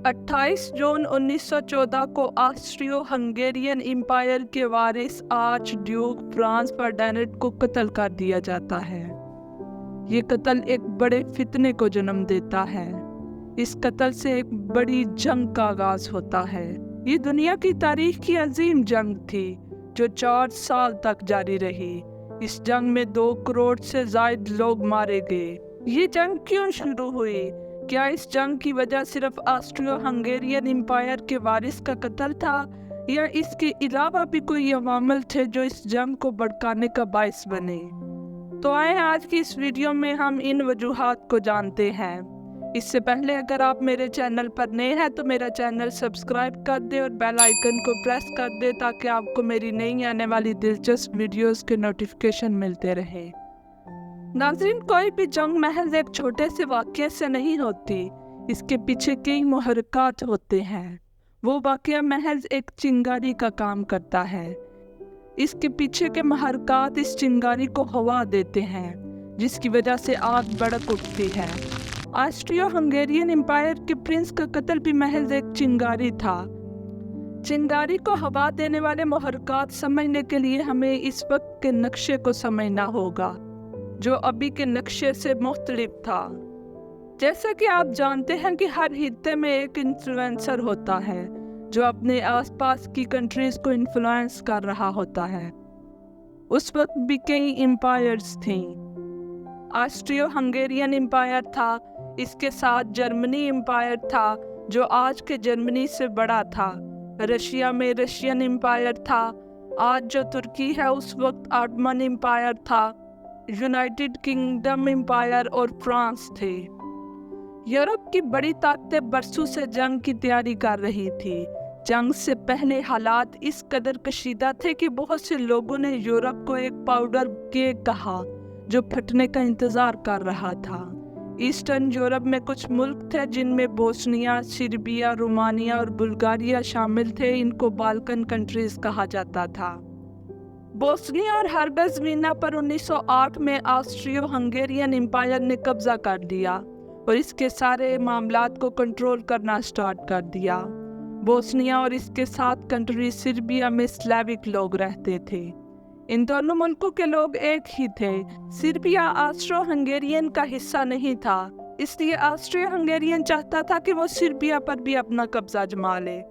28 जून 1914 को osteo Hungarian empire के वारिस arch Duke Franz Ferdinand को कत्ल कर दिया जाता है। ये कत्ल एक बड़े फितने को जन्म देता है। इस कत्ल से एक बड़ी जंग का आगाज होता है। ये दुनिया की तारीख की अजीम जंग थी जो 4 साल तक जारी रही। इस जंग में 2 करोड़ से ज्यादा लोग मारे गए। ये जंग क्यों शुरू हुई? क्या इस जंग की वजह सिर्फ ऑस्ट्रियो हंगेरियन एम्पायर के वारिस का कत्ल था या इसके अलावा भी कोई अवामिल थे जो इस जंग को भड़काने का बायस बने? तो आए आज की इस वीडियो में हम इन वजूहात को जानते हैं। इससे पहले अगर आप मेरे चैनल पर नए हैं तो मेरा चैनल सब्सक्राइब कर दे और बेल आइकन को प्रेस कर दे ताकि आपको मेरी नई आने वाली दिलचस्प वीडियोस के नोटिफिकेशन मिलते रहे। नाज़रीन, कोई भी जंग महज एक छोटे से वाक़ये से नहीं होती। इसके पीछे कई मुहर्रिकात होते हैं। वो वाक़या महज एक चिंगारी का काम करता है। इसके पीछे के मुहर्रिकात इस चिंगारी को हवा देते हैं जिसकी वजह से आग भड़क उठती है। ऑस्ट्रियो हंगेरियन एम्पायर के प्रिंस का कत्ल भी महज एक चिंगारी था। चिंगारी को हवा देने वाले मुहर्रिकात समझने के लिए हमें इस वक्त के नक्शे को समझना होगा जो अभी के नक्शे से मुख्तलिफ था। जैसा कि आप जानते हैं कि हर हिस्से में एक इन्फ्लुएंसर होता है जो अपने आसपास की कंट्रीज को इन्फ्लुएंस कर रहा होता है। उस वक्त भी कई एम्पायर्स थी। ऑस्ट्रियो हंगेरियन एम्पायर था, इसके साथ जर्मनी एम्पायर था जो आज के जर्मनी से बड़ा था। रशिया में रशियन एम्पायर था, आज जो तुर्की है उस वक्त ऑटोमन एम्पायर था। यूनाइटेड किंगडम एम्पायर और फ्रांस थे। यूरोप की बड़ी ताकतें बरसों से जंग की तैयारी कर रही थी। जंग से पहले हालात इस कदर कशीदा थे कि बहुत से लोगों ने यूरोप को एक पाउडर केक कहा जो फटने का इंतजार कर रहा था। ईस्टर्न यूरोप में कुछ मुल्क थे जिनमें बोस्निया, सर्बिया, रोमानिया और बुल्गारिया शामिल थे। इनको बाल्कन कंट्रीज कहा जाता था। बोस्निया और हर्जेगोविना पर 1908 में ऑस्ट्रियो हंगेरियन एम्पायर ने कब्जा कर लिया और इसके सारे मामलात को कंट्रोल करना स्टार्ट कर दिया। बोस्निया और इसके साथ कंट्री सर्बिया में स्लाविक लोग रहते थे। इन दोनों मुल्कों के लोग एक ही थे। सर्बिया ऑस्ट्रो हंगेरियन का हिस्सा नहीं था, इसलिए ऑस्ट्रियो हंगेरियन चाहता था कि वो सर्बिया पर भी अपना कब्जा जमा ले।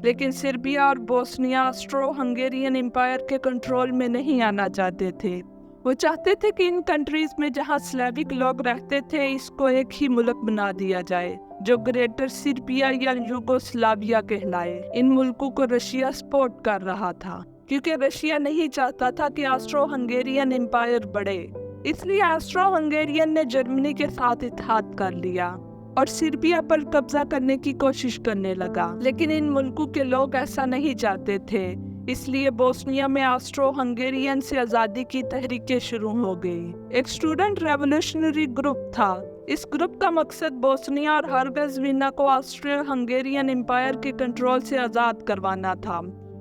लेकिन सर्बिया और बोस्निया ऑस्ट्रो हंगेरियन एम्पायर के कंट्रोल में नहीं आना चाहते थे। वो चाहते थे कि इन कंट्रीज में जहां स्लाविक लोग रहते थे इसको एक ही मुल्क बना दिया जाए जो ग्रेटर सर्बिया या यूगोस्लाविया कहलाए। इन मुल्कों को रशिया सपोर्ट कर रहा था क्योंकि रशिया नहीं चाहता था कि ऑस्ट्रो हंगेरियन एम्पायर बढ़े। इसलिए ऑस्ट्रो हंगेरियन ने जर्मनी के साथ इत्तेहाद कर लिया और सर्बिया पर कब्जा करने की कोशिश करने लगा। लेकिन इन मुल्कों के लोग ऐसा नहीं चाहते थे, इसलिए बोस्निया में ऑस्ट्रो हंगेरियन से आज़ादी की तहरीकें शुरू हो गई। एक स्टूडेंट रेवोल्यूशनरी ग्रुप था। इस ग्रुप का मकसद बोस्निया और हर्जेगोविना को ऑस्ट्रियो हंगेरियन एम्पायर के कंट्रोल से आज़ाद करवाना था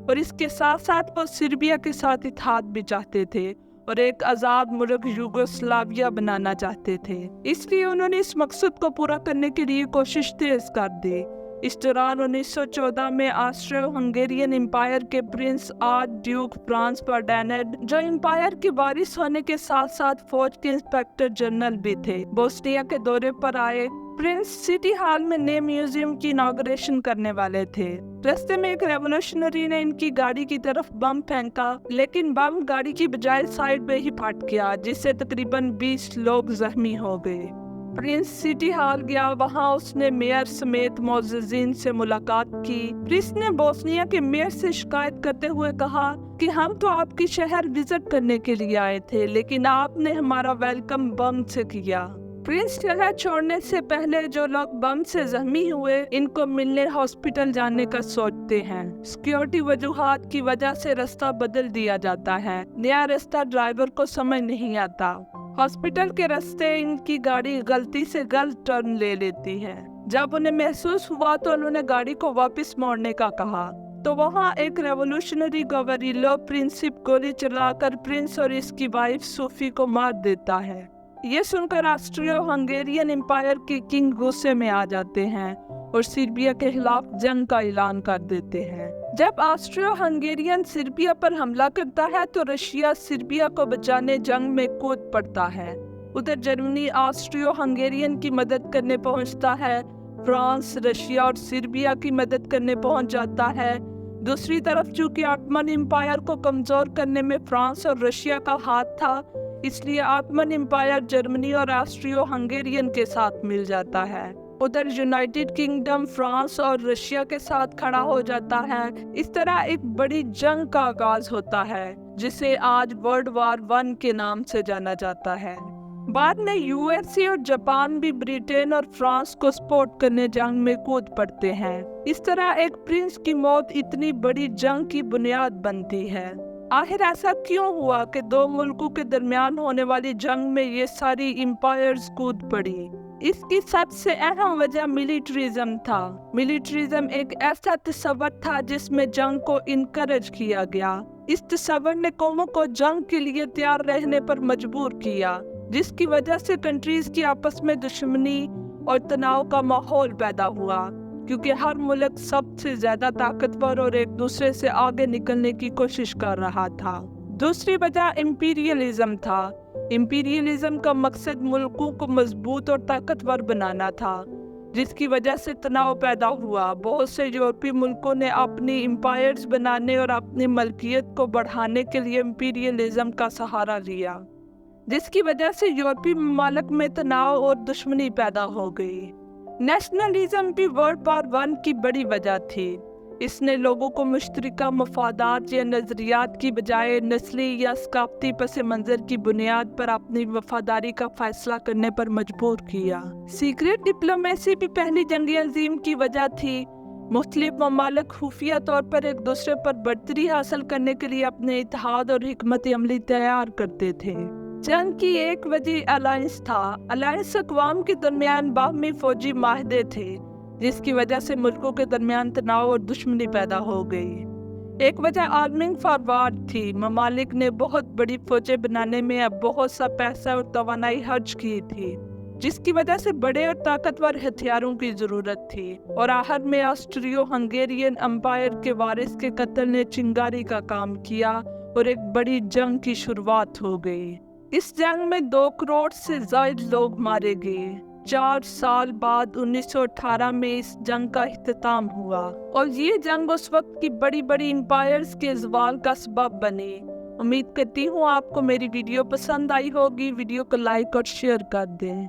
और इसके साथ साथ वो सर्बिया के साथ इत्तेहाद भी चाहते थे और एक आज़ाद मुल्क यूगोस्लाविया बनाना चाहते थे। इसलिए उन्होंने इस मकसद को पूरा करने के लिए कोशिश तेज कर दी। इस दौरान 1914 में ऑस्ट्रियो हंगेरियन एम्पायर के Prince arch Duke Franz Ferdinand, जो एम्पायर के वारिस होने के साथ साथ फौज के इंस्पेक्टर जनरल भी थे, बोस्निया के दौरे पर आए। प्रिंस सिटी हॉल में नए म्यूजियम की इनॉग्रेशन करने वाले थे। रास्ते में एक रेवोल्यूशनरी ने इनकी गाड़ी की तरफ बम फेंका, लेकिन बम गाड़ी की बजाय साइड में ही फट गया जिससे तकरीबन 20 लोग जख्मी हो गए। प्रिंस सिटी हॉल गया, वहां उसने मेयर समेत मोअज़्ज़िज़ीन से मुलाकात की। प्रिंस ने बोस्निया के मेयर से शिकायत करते हुए कहा कि हम तो आपकी शहर विजिट करने के लिए आए थे लेकिन आपने हमारा वेलकम बम से किया। प्रिंस जगह छोड़ने से पहले जो लोग बम से जख्मी हुए इनको मिलने हॉस्पिटल जाने का सोचते हैं। सिक्योरिटी वजूहात की वजह से रास्ता बदल दिया जाता है। नया रास्ता ड्राइवर को समझ नहीं आता। हॉस्पिटल के रास्ते इनकी गाड़ी गलती से गलत टर्न ले लेती है। जब उन्हें महसूस हुआ तो उन्होंने गाड़ी को वापस मोड़ने का कहा तो वहाँ एक रेवोल्यूशनरी गवरिलो प्रिंसिप गोली चलाकर प्रिंस और इसकी वाइफ सोफी को मार देता है। ये सुनकर ऑस्ट्रियो हंगेरियन एम्पायर के किंग गुस्से में आ जाते हैं और सर्बिया के खिलाफ जंग का ऐलान कर देते हैं। जब ऑस्ट्रियो हंगेरियन सर्बिया पर हमला करता है तो रशिया सर्बिया को बचाने जंग में कूद पड़ता है। उधर जर्मनी ऑस्ट्रियो हंगेरियन की मदद करने पहुंचता है। फ्रांस रशिया और सर्बिया की मदद करने पहुंच जाता है। दूसरी तरफ चूंकि ऑटोमन एम्पायर को कमजोर करने में फ्रांस और रशिया का हाथ था, इसलिए ऑटोमन एम्पायर जर्मनी और ऑस्ट्रियो हंगेरियन के साथ मिल जाता है। उधर यूनाइटेड किंगडम फ्रांस और रशिया के साथ खड़ा हो जाता है। इस तरह एक बड़ी जंग का आगाज होता है जिसे आज वर्ल्ड वॉर 1 के नाम से जाना जाता है। बाद में यूएसए और जापान भी ब्रिटेन और फ्रांस को सपोर्ट करने जंग में कूद पड़ते हैं। इस तरह एक प्रिंस की मौत इतनी बड़ी जंग की बुनियाद बनती है। आखिर ऐसा क्यों हुआ कि दो मुल्कों के दरमियान होने वाली जंग में ये सारी एम्पायर्स कूद पड़ी? इसकी सबसे अहम वजह मिलिट्रिज्म था। मिलिट्रिज्म एक ऐसा तस्वर था जिसमें जंग को इनकरेज किया गया। इस तस्वर ने कौमों को जंग के लिए तैयार रहने पर मजबूर किया, जिसकी वजह से कंट्रीज की आपस में दुश्मनी और तनाव का माहौल पैदा हुआ, क्योंकि हर मुल्क सबसे ज्यादा ताकतवर और एक दूसरे से आगे निकलने की कोशिश कर रहा था। दूसरी वजह इंपीरियलिज्म था। इंपीरियलिज्म का मकसद मुल्कों को मजबूत और ताकतवर बनाना था, जिसकी वजह से तनाव पैदा हुआ। बहुत से यूरोपीय मुल्कों ने अपनी एम्पायर्स बनाने और अपनी मलकियत को बढ़ाने के लिए इंपीरियलिज्म का सहारा लिया, जिसकी वजह से यूरोपीय ममालिक में तनाव और दुश्मनी पैदा हो गई। नेशनलिज्म भी वर्ल्ड वॉर 1 की बड़ी वजह थी। इसने लोगों को मुश्तरका मफादात या नजरियात की बजाय नस्ली या सकाफती पस मंजर की बुनियाद पर अपनी वफादारी का फैसला करने पर मजबूर किया। सीक्रेट डिप्लोमेसी भी पहली जंग अजीम की वजह थी। मुख्तलिफ ममालिक खुफिया तौर पर एक दूसरे पर बढ़तरी हासिल करने के लिए अपने इत्तेहाद और हिकमत अमली तैयार करते थे। जंग की एक वजह अलायंस था। अलायंस अक़वाम के दरमियान बाहमी फौजी माहदे थे, जिसकी वजह से मुल्कों के दरमियान तनाव और दुश्मनी पैदा हो गई। एक वजह आर्मिंग फॉर वॉर थी। ममालिक ने बहुत बड़ी फौजें बनाने में अब बहुत सा पैसा और तवानाई खर्च की थी, जिसकी वजह से बड़े और ताकतवर हथियारों की जरूरत थी। और आखिर में ऑस्ट्रियो हंगेरियन एम्पायर के वारिस के कत्ल ने चिंगारी का काम किया और एक बड़ी जंग की शुरुआत हो गई। इस जंग में 2 करोड़ से ज्यादा लोग मारे गए। 4 साल बाद 1918 में इस जंग का इख्तिताम हुआ और ये जंग उस वक्त की बड़ी बड़ी एम्पायर्स के ज़वाल का सबब बनी। उम्मीद करती हूँ आपको मेरी वीडियो पसंद आई होगी। वीडियो को लाइक और शेयर कर दें।